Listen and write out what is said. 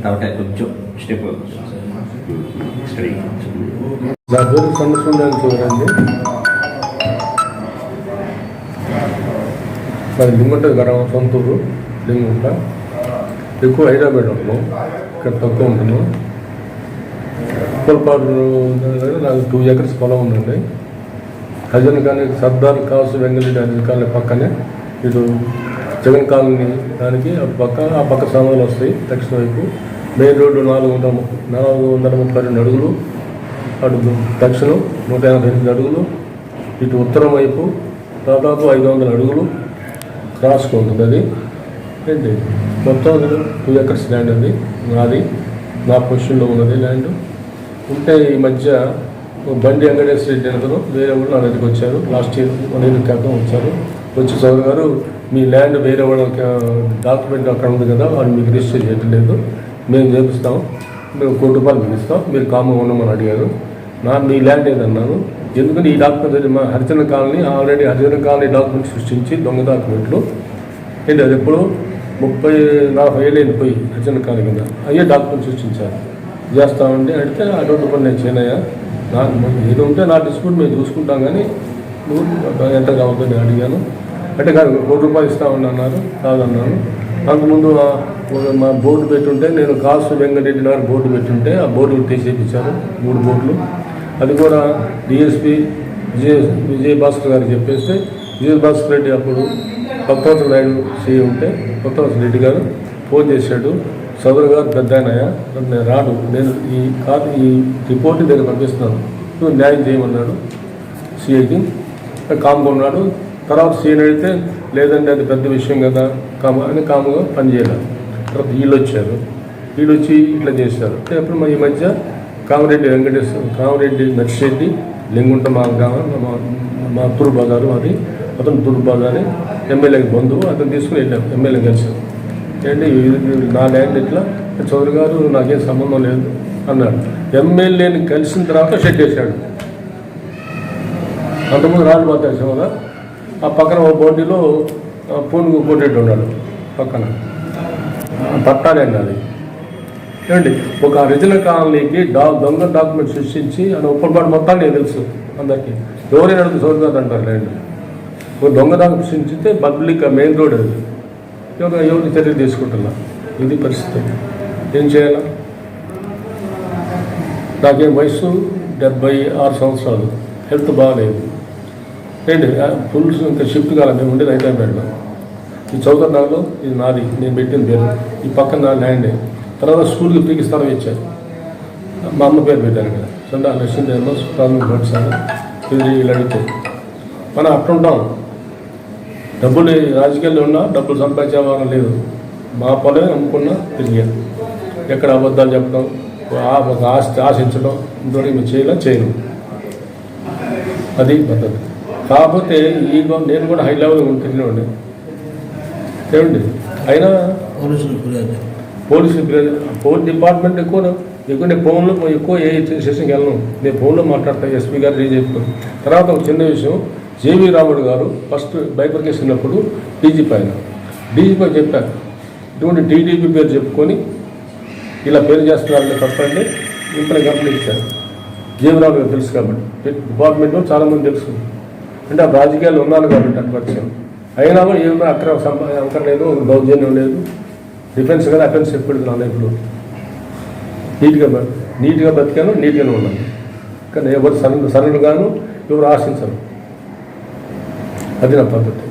తర్వాత కొంచెం step study. నా పేరు సందర్శన చూడండి. మరి లింగుంట గరం సొంతూరు లింగుంట. ఎక్కువ హైదరాబాద్ ఉంటాము, ఇక్కడ తక్కువ ఉంటాము. పొలపాటు నాకు 2 acres పొలం ఉందండి. హజన్ కాలనీ సర్దార్ కాసు వెంగళరెడ్డి హజన్ కాలనీ పక్కనే ఇటు జగన్ కాలనీ దానికి ఆ పక్క సామాన్లు వస్తాయి. దక్షిణ వైపు మెయిన్ రోడ్డు 432 అడుగులు, అటు దక్షిణం 188 అడుగులు, ఇటు ఉత్తరం వైపు దాదాపు 500 అడుగులు క్రాస్గా ఉంటుంది. అది ఏంటి మొత్తం 2 acres ల్యాండ్ అది నాది, నా పొజిషన్లో ఉన్నది ల్యాండ్. ఉంటే ఈ మధ్య బండి వెంకటేశ్వర రెడ్డి అతను వేరే వాళ్ళు నా దగ్గరికి వచ్చారు. లాస్ట్ ఇయర్ 1 year క్రితం వచ్చారు. వచ్చి చౌదరి గారు మీ ల్యాండ్ వేరే వాళ్ళకి డాక్యుమెంట్ అక్కడ ఉంది కదా, వాళ్ళు మీకు రిజిస్టర్ చేయట్లేదు, మేము చేపిస్తాం, మేము ₹1 మీకు ఇస్తాం, మీరు కామ్గా ఉండమని అడిగారు. మీ ల్యాండ్ ఏదన్నాను. ఎందుకంటే ఈ డాక్యుమెంట్ మా హరిజన కాలనీ ఆల్రెడీ హరిజన కాలనీ డాక్యుమెంట్ సృష్టించి దొంగ డాక్యుమెంట్లు ఏంటి అది ఎప్పుడు 30-40 ఏళ్ళు పోయి హరిజన కాలనీ కింద అయ్యే డాక్యుమెంట్ సృష్టించారు. చేస్తామండి అడిగితే అటువంటి పని నేను చేయనయ్యా, ఏదో ఉంటే నా డిస్ప్యూట్ మేము చూసుకుంటాం, కానీ నువ్వు ఎంత కావద్దని నేను అడిగాను. అంటే కాదు ₹1 ఇస్తామని అన్నారు. కాదన్నాను. అంతకుముందు మా బోర్డు పెట్టుంటే నేను కాసు వెంకటరెడ్డి గారు బోర్డు పెట్టుంటే ఆ బోర్డు తీసేపించారు, 3 బోర్డులు. అది కూడా డిఎస్పీ విజయభాస్కర్ గారికి చెప్పేస్తే విజయభాస్కర్ రెడ్డి అప్పుడు కొత్తవలస నాయుడు సీఏ ఉంటే కొత్తవలస రెడ్డి గారు ఫోన్ చేశాడు, సోదరు గారు పెద్ద ఆయనయ్యా నేను రాడు, నేను ఈ రిపోర్ట్ దగ్గర పంపిస్తున్నాను, నువ్వు న్యాయం చేయమన్నాడు సీఐకి. కామ్గా ఉన్నాడు. తర్వాత సీఎని అడిగితే లేదండి అది పెద్ద విషయం కదా అని కామ్గా పనిచేయాలి. తర్వాత వీళ్ళు వచ్చారు, వీళ్ళు వచ్చి ఇట్లా చేశారు. అప్పుడు ఈ మధ్య కామిరెడ్డి కామిరెడ్డి నర్సిరెడ్డి లింగుంట మా తూర్పు బజారు, అది అతను తూర్పు బజారే ఎమ్మెల్యేకి బంధువు, అతను తీసుకుని వెళ్ళాం. ఎమ్మెల్యే కలిసాం. ఏంటి నా ల్యాండ్ ఇట్లా చౌదరి గారు నాకేం సంబంధం లేదు అన్నాడు. ఎమ్మెల్యేని కలిసిన తర్వాత షెడ్ వేశాడు. అంతకుముందు రాళ్ళు మాట్లాడాం కదా, ఆ పక్కన ఒక బోర్డులో పూనుగు కోటెడ్డి ఉన్నాడు పక్కన పట్టాలండి అది. ఏమండి ఒక రిజనల్ కాలనీకి దొంగ డాక్యుమెంట్ సృష్టించి అని ఒప్పటిపాటు మొత్తాన్ని నేను తెలుసు అందరికీ. ఎవరైనా అడుగుతూ చదువుతుంది అంటారు లేండి. ఒక దొంగ డాక్యుమెంట్ సృష్టించితే పబ్లిక్ మెయిన్ రోడ్ అది ఎవరికి చర్య తీసుకుంటున్నా. ఇది పరిస్థితి. ఏం చేయాలా? నాకేం వయసు 76 సంవత్సరాలు, హెల్త్ బాగాలేదు. ఏంటి ఫుల్ ఇంకా షిఫ్ట్ కావాలి. మేము ఉండేది హైదరాబాద్లో. ఈ చౌదరిలో ఇది నాది, నేను పెట్టిన పేరు. ఈ పక్కన నా ల్యాండే. తర్వాత స్కూల్కి ఫ్రీకి స్థలం ఇచ్చారు. మా అమ్మ పేరు పెట్టారు కదా, సందా లక్ష్మీదేవో ప్రాథమిక పాఠశాల. ఇది వీళ్ళు అడిగితే మనం అట్లుంటాం. డబ్బులు రాజకీయాల్లో ఉన్నా డబ్బులు సంపాదించే వారం లేదు. మా పొలమే అమ్ముకున్నా తిరిగాను. ఎక్కడ అబద్ధాలు చెప్పడం, ఒక ఆశించడం ఇంతవరకు మేము చేయను. అది పద్ధతి. కాకపోతే నేను కూడా హై లెవెల్ తిరిగినండి. ఏమండి అయినా పోలీసు డిపార్ట్మెంట్ ఎక్కువ నేను ఫోన్లో ఎక్కువ ఏ స్టేషన్కి వెళ్ళను. నేను ఫోన్లో మాట్లాడతాను, ఎస్పీ గారు ఏం చెప్తాను. తర్వాత ఒక చిన్న విషయం, జేవీ రాముడు గారు ఫస్ట్ బైపర్కేషన్ ఉన్నప్పుడు డీజీపీ చెప్పారు, ఇటువంటి టీడీపీ పేరు చెప్పుకొని ఇలా పేరు చేస్తున్నారని తప్పండి ఇంత కంప్లైంట్ ఇచ్చారు. జేవీ రాముడు గారు తెలుసు కాబట్టి డిపార్ట్మెంట్లో చాలామంది తెలుసు. అంటే ఆ రాజకీయాలు ఉన్నాను కాబట్టి అటు పరిచయం అయినా కూడా ఏమైనా అక్కడ లేదు, దౌర్జన్యం లేదు. డిఫెన్స్ కానీ అఫెన్స్ పెడుతున్నాను. ఇప్పుడు నీట్గా బతికాను, నీట్గానే ఉన్నాను. కానీ ఎవరు సరైన గాను ఎవరు ఆశించరు. అది నా పద్ధతి.